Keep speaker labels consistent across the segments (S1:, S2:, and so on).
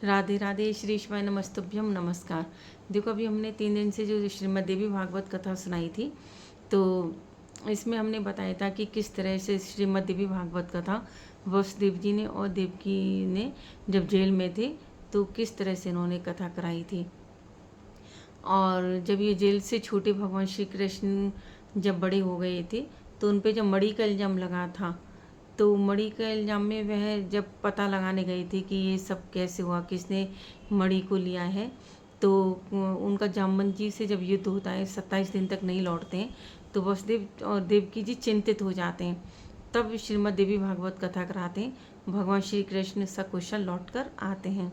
S1: राधे राधे। श्री शिवाय नमस्तुभ्यम। नमस्कार। देखो, अभी हमने 3 दिन से जो श्रीमद् देवी भागवत कथा सुनाई थी, तो इसमें हमने बताया था कि किस तरह से श्रीमद् देवी भागवत कथा वसुदेव जी ने और देवकी ने जब जेल में थे तो किस तरह से इन्होंने कथा कराई थी। और जब ये जेल से छूटे भगवान श्री कृष्ण जब बड़े हो गए थे तो उन पे जब मणि का इल्ज़ाम लगा था, तो मणि का इल्ज़ाम में वह जब पता लगाने गई थी कि ये सब कैसे हुआ, किसने मणि को लिया है, तो उनका जामवंत जी से जब युद्ध होता है 27 दिन तक नहीं लौटते हैं, तो वसुदेव और देवकी जी चिंतित हो जाते हैं। तब श्रीमद् देवी भागवत कथा कराते हैं, भगवान श्री कृष्ण सकुशल लौट कर आते हैं।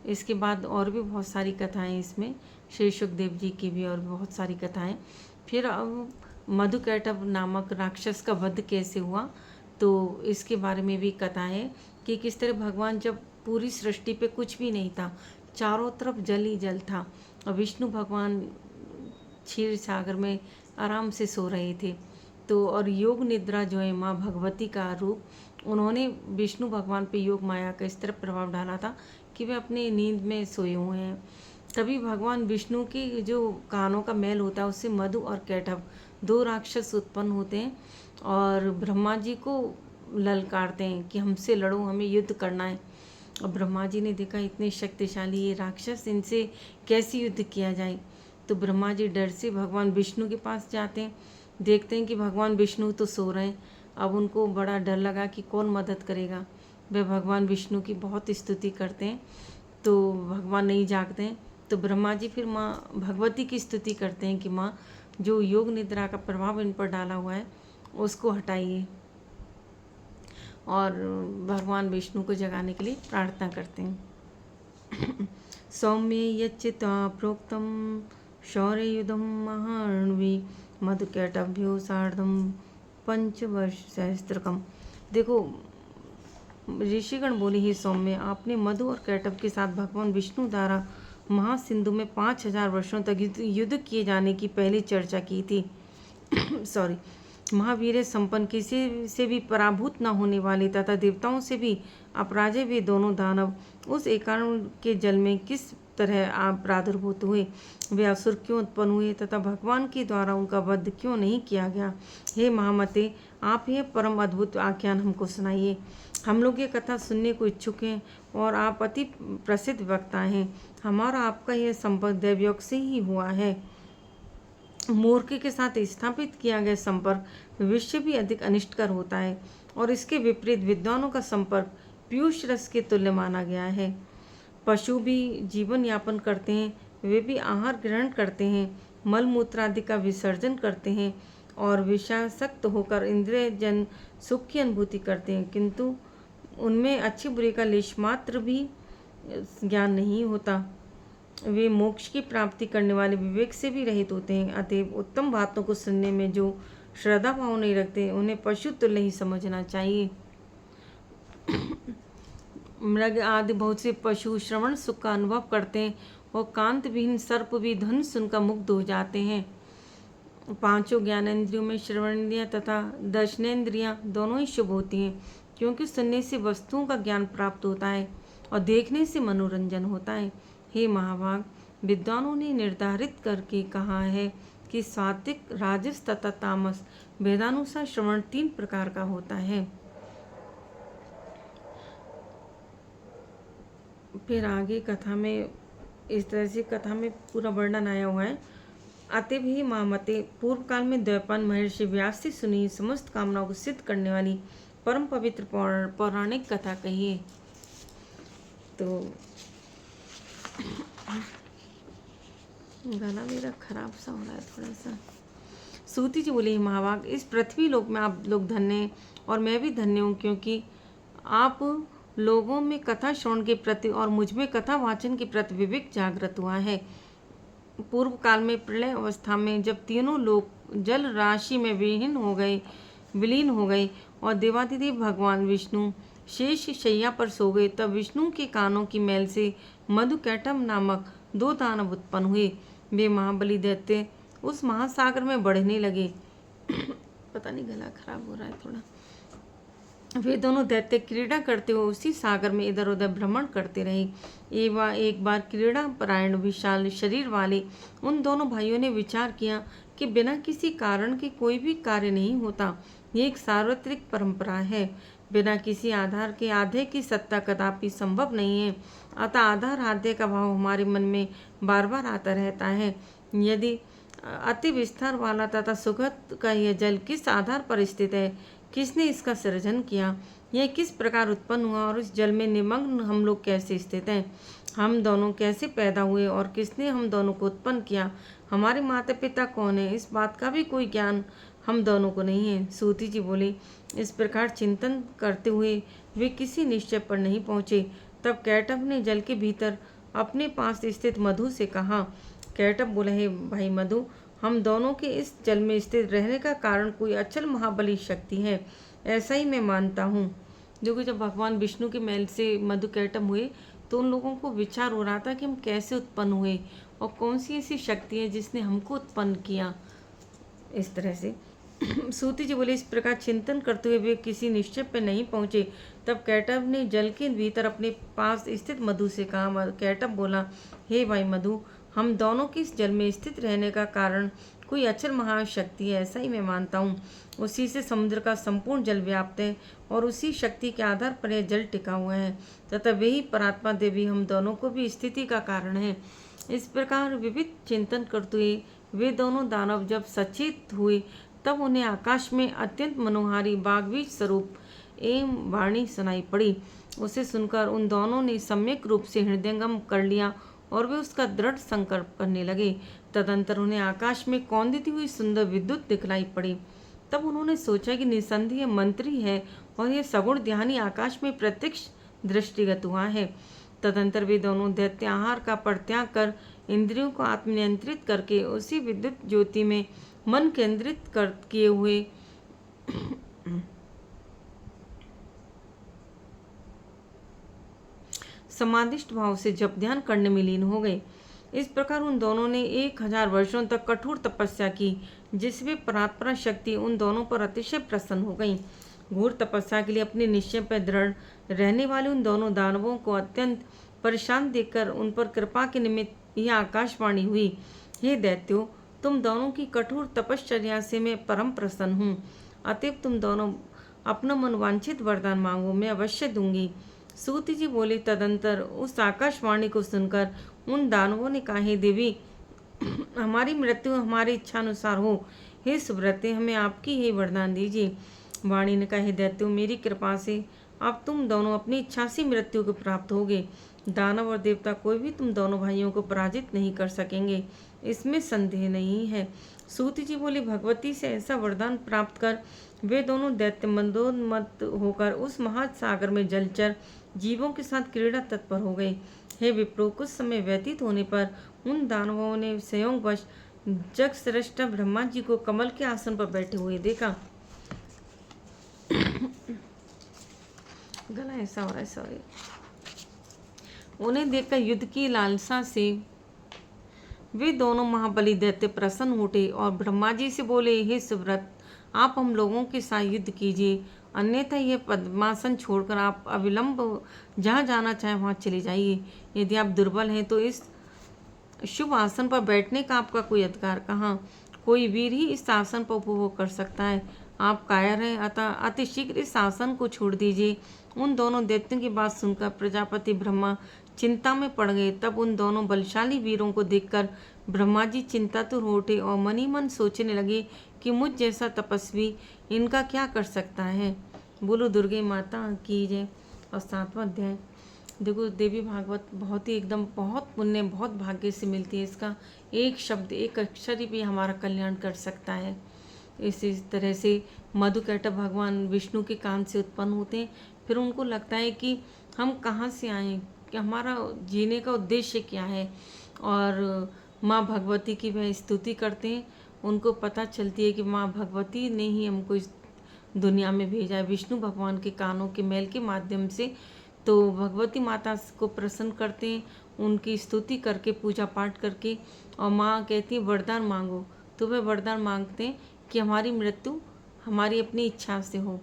S1: इसके बाद और भी बहुत सारी कथाएं इसमें, श्री सुखदेव जी की भी और बहुत सारी कथाएं। फिर अब मधुकैटभ नामक राक्षस का वध कैसे हुआ, तो इसके बारे में भी कथा है कि किस तरह भगवान जब पूरी सृष्टि पे कुछ भी नहीं था, चारों तरफ जल ही जल था, और विष्णु भगवान क्षीर सागर में आराम से सो रहे थे, तो और योग निद्रा जो है माँ भगवती का रूप, उन्होंने विष्णु भगवान पे योग माया का इस तरह प्रभाव डाला था कि वे अपने नींद में सोए हुए हैं। तभी भगवान विष्णु की जो कानों का मैल होता है उससे मधु और कैटभ 2 राक्षस उत्पन्न होते हैं और ब्रह्मा जी को ललकारते हैं कि हमसे लड़ो, हमें युद्ध करना है। और ब्रह्मा जी ने देखा इतने शक्तिशाली ये राक्षस, इनसे कैसे युद्ध किया जाए। तो ब्रह्मा जी डर से भगवान विष्णु के पास जाते हैं, देखते हैं कि भगवान विष्णु तो सो रहे हैं। अब उनको बड़ा डर लगा कि कौन मदद करेगा। वे भगवान विष्णु की बहुत स्तुति करते हैं, तो भगवान नहीं जागते हैं। तो ब्रह्मा जी फिर माँ भगवती की स्तुति करते हैं कि माँ, जो योग निद्रा का प्रभाव इन पर डाला हुआ है उसको हटाइए, और भगवान विष्णु को जगाने के लिए प्रार्थना करते हैं। सौम्य यच्चिता प्रोक्तम शौर्ययुधम महाण्वी मधुकैटभ्यो सार्धम 5 वर्ष सहस्त्रकम। देखो, ऋषिगण बोले, ही सौम्य, आपने मधु और कैटभ के साथ भगवान विष्णु द्वारा महासिंधु में 5000 वर्षों तक युद्ध किए जाने की पहले चर्चा की थी। सॉरी, महावीर संपन्न, किसी से भी पराभूत न होने वाले तथा देवताओं से भी अपराजय वे दोनों दानव उस एकारण के जल में किस तरह आप प्रादुर्भूत हुए, वे असुर क्यों उत्पन्न हुए तथा भगवान के द्वारा उनका वध क्यों नहीं किया गया। हे महामते, आप यह परम अद्भुत आख्यान हमको सुनाइए। हम लोग ये कथा सुनने को इच्छुक हैं और आप अति प्रसिद्ध वक्ता हैं। हमारा आपका यह संपर्क दैवयोग से ही हुआ है। मूर्ख के साथ स्थापित किया गया संपर्क भविष्य भी अधिक अनिष्टकर होता है, और इसके विपरीत विद्वानों का संपर्क पीयूष रस के तुल्य माना गया है। पशु भी जीवन यापन करते हैं, वे भी आहार ग्रहण करते हैं, मल मूत्र आदि का विसर्जन करते हैं और विषासक्त होकर इंद्रिय जन सुख की अनुभूति करते हैं, किंतु उनमें अच्छे बुरे का लेश मात्र भी ज्ञान नहीं होता। वे मोक्ष की प्राप्ति करने वाले विवेक से भी रहित होते हैं। अतएव उत्तम बातों को सुनने में जो श्रद्धा भाव नहीं रखते, उन्हें पशु तुल्य ही समझना चाहिए। मृग आदि बहुत से पशु श्रवण सुख का अनुभव करते हैं और कांत विहीन सर्प भी धन सुनकर मुग्ध हो जाते हैं। 5 ज्ञानेंद्रियों में श्रवणेंद्रियां तथा दर्शनेंद्रियां दोनों ही शुभ होती हैं, क्योंकि सुनने से वस्तुओं का ज्ञान प्राप्त होता है और देखने से मनोरंजन होता है। हे महाभाग, विद्वानों ने निर्धारित करके कहा है कि सात्विक, राजस तथा तामस वेदानुसार श्रवण 3 प्रकार का होता है। फिर आगे कथा में इस तरह से कथा में पूरा वर्णन आया हुआ है। अतएव ही महामते, पूर्व काल में द्वैपायन महर्षि व्यास से सुनी समस्त कामनाओं को सिद्ध करने वाली परम पवित्र पौराणिक कथा कहिए। तो गला मेरा खराब सा हो रहा है थोड़ा सा। सूती जी बोले, महाभाग, इस पृथ्वी लोक में आप लोग धन्य हैं और मैं भी धन्य हूँ, क्योंकि आप लोगों में कथा श्रवण के प्रति और मुझ में कथा वाचन के प्रति विवेक जागृत हुआ है। पूर्व काल में प्रलय अवस्था में जब तीनों लोग जल राशि में विलीन हो गए और देवादिदेव भगवान विष्णु शेष शैया पर सो गए, तब विष्णु के कानों की मैल से मधुकैटभ नामक 2 दानव उत्पन्न हुए। वे महाबली दैत्य उस महासागर में बढ़ने लगे। पता नहीं, गला खराब हो रहा है थोड़ा। वे दोनों दैत्य क्रीड़ा करते हुए उसी सागर में इधर उधर भ्रमण करते रहे। एक बार क्रीड़ा परायण विशाल शरीर वाले उन दोनों भाइयों ने विचार किया कि बिना किसी कारण के कोई भी कार्य नहीं होता। ये एक सार्वत्रिक परंपरा है। बिना किसी आधार के आधे की सत्ता कदापि संभव नहीं है। अतः आधार आधे का भाव हमारे मन में बार बार आता रहता है। यदि अति विस्तार वाला तथा सुखद का यह जल किस आधार पर स्थित है, किसने इसका सृजन किया, यह किस प्रकार उत्पन्न हुआ और इस जल में निमग्न हम लोग कैसे स्थित हैं, हम दोनों कैसे पैदा हुए और किसने हम दोनों को उत्पन्न किया, हमारे माता पिता कौन है, इस बात का भी कोई ज्ञान हम दोनों को नहीं है। सूती जी बोले, इस प्रकार चिंतन करते हुए वे किसी निश्चय पर नहीं पहुँचे। तब कैटभ ने जल के भीतर अपने पास स्थित मधु से कहा। कैटभ बोला, हे भाई मधु, हम दोनों के इस जल में स्थित रहने का कारण कोई अचल महाबली शक्ति है, ऐसा ही मैं मानता हूँ। जो कि जब भगवान विष्णु के महल से मधु कैटभ हुए तो उन लोगों को विचार हो रहा था कि हम कैसे उत्पन्न हुए और कौन सी ऐसी शक्ति है जिसने हमको उत्पन्न किया। इस तरह से सूती जी बोले, इस प्रकार चिंतन करते हुए वे किसी निश्चय पर नहीं पहुँचे। तब कैटभ ने जल के भीतर अपने पास स्थित मधु से कहा। कैटभ बोला, हे भाई मधु, हम दोनों के इस जल में स्थित रहने का कारण कोई अचल महाशक्ति है, ऐसा ही मैं मानता हूँ। उसी से समुद्र का संपूर्ण जल व्याप्त है और उसी शक्ति के आधार पर यह जल टिका हुआ है तथा वही परात्मा देवी हम दोनों को भी स्थिति का कारण है। इस प्रकार विविध चिंतन करते हुए वे दोनों दानव जब सचेत हुए तब उन्हें आकाश में अत्यंत मनोहारी बागबीज स्वरूप एवं वाणी सुनाई पड़ी। उसे सुनकर उन दोनों ने सम्यक रूप से हृदयंगम कर लिया और वे उसका दृढ़ संकल्प करने लगे। तदंतर उन्हें आकाश में कौंधती हुई सुंदर विद्युत दिखलाई पड़ी। तब उन्होंने सोचा कि निसंदेह मंत्री है और यह सगुण ध्यानी आकाश में प्रत्यक्ष दृष्टिगत हुआ है। तदंतर वे दोनों दैत्य आहार का परित्याग कर इंद्रियों को आत्मनियंत्रित करके उसी विद्युत ज्योति में मन केंद्रित किए हुए समाधिष्ट भाव से जप ध्यान करने में लीन हो गए। इस प्रकार उन दोनों ने 1000 वर्षों तक कठोर तपस्या की, जिसमें परात्परा शक्ति उन दोनों पर अतिशय प्रसन्न हो गई। घोर तपस्या के लिए अपने निश्चय पर दृढ़ रहने वाले उन दोनों दानवों को अत्यंत परेशान देखकर उन पर कृपा के निमित्त यह आकाशवाणी हुई, हे दैत्यो, तुम दोनों की कठोर तपश्चर्या से मैं परम प्रसन्न हूँ। अतएव तुम दोनों अपना मनवांछित वरदान मांगो, मैं अवश्य दूंगी। सूत जी बोले, तदंतर उस आकाशवाणी को सुनकर उन दानवों ने कहा, हे देवी, हमारी मृत्यु हमारी इच्छा अनुसार हो। हे सुव्रते, हमें आपकी ही वरदान दीजिए। वाणी ने कहा, हे दैत्यो, मेरी कृपा से अब तुम दोनों अपनी इच्छा से मृत्यु को प्राप्त होगे। दानव और देवता कोई भी तुम दोनों भाइयों को पराजित नहीं कर सकेंगे, इसमें संदेह नहीं है। सूत जी बोले, भगवती से ऐसा वरदान प्राप्त कर वे दोनों दैत्य मंदोन्मत्त होकर उस महासागर में जलचर जीवों के साथ क्रीड़ा तत्पर हो गए। हे विप्रो, कुछ समय व्यतीत होने पर उन दानवों ने संयोगवश जगसृष्टा ब्रह्मा जी को कमल के आसन पर बैठे हुए देखा। गला ऐसा हो रहा है, सॉरी। उन्हें देखकर युद्ध की लालसा से वे दोनों महाबली दैत्य प्रसन्न उठे और ब्रह्मा जी से बोले, हे सुव्रत, आप हम लोगों के साथ युद्ध कीजिए, अन्यथा यह पद्मासन छोड़कर आप अविलंब जहाँ जाना चाहें वहाँ चले जाइए। यदि आप दुर्बल हैं तो इस शुभ आसन पर बैठने का आपका कोई अधिकार कहाँ? कोई वीर ही इस आसन पर उपभोग कर सकता है। आप कायर हैं, अतः अतिशीघ्र इस आसन को छोड़ दीजिए। उन दोनों दैत्यों की बात सुनकर प्रजापति ब्रह्मा चिंता में पड़ गए। तब उन दोनों बलशाली वीरों को देखकर ब्रह्मा जी चिंतातुर हो उठे और मन ही मन सोचने लगे कि मुझ जैसा तपस्वी इनका क्या कर सकता है। बोलो दुर्गे माता की जय। और 7वां अध्याय देखो, देवी भागवत बहुत ही एकदम बहुत पुण्य, बहुत भाग्य से मिलती है। इसका एक शब्द, एक अक्षर भी हमारा कल्याण कर सकता है। इसी तरह से मधुकैटभ भगवान विष्णु के कान से उत्पन्न होते हैं। फिर उनको लगता है कि हम कहाँ से आए, कि हमारा जीने का उद्देश्य क्या है, और माँ भगवती की वह स्तुति करते हैं। उनको पता चलती है कि माँ भगवती ने ही हमको इस दुनिया में भेजा है। विष्णु भगवान के कानों के मैल के माध्यम से तो भगवती माता को प्रसन्न करते हैं, उनकी स्तुति करके, पूजा पाठ करके। और माँ कहती है वरदान मांगो, तो वह वरदान मांगते हैं कि हमारी मृत्यु हमारी अपनी इच्छा से हो।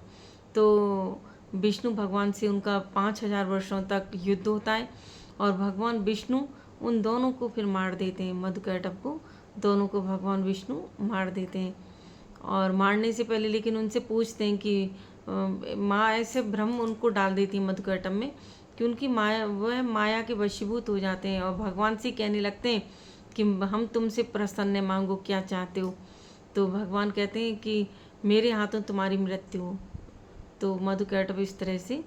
S1: तो विष्णु भगवान से उनका 5000 वर्षों तक युद्ध होता है और भगवान विष्णु उन दोनों को फिर मार देते हैं, मधुकैटभ को दोनों को भगवान विष्णु मार देते हैं। और मारने से पहले लेकिन उनसे पूछते हैं कि माँ ऐसे भ्रम उनको डाल देती है मधुकैटभ में कि उनकी माया, वह माया के वशीभूत हो जाते हैं और भगवान से कहने लगते हैं कि हम तुमसे प्रसन्न हैं, मांगो क्या चाहते हो। तो भगवान कहते हैं कि मेरे हाथों तुम्हारी मृत्यु हो। तो मधुकैटभ इस तरह से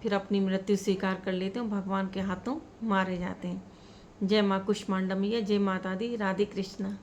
S1: फिर अपनी मृत्यु स्वीकार कर लेते हैं, भगवान के हाथों मारे जाते हैं। जय माँ कुष्मांडा मैया, जय माता दी, राधे कृष्णा।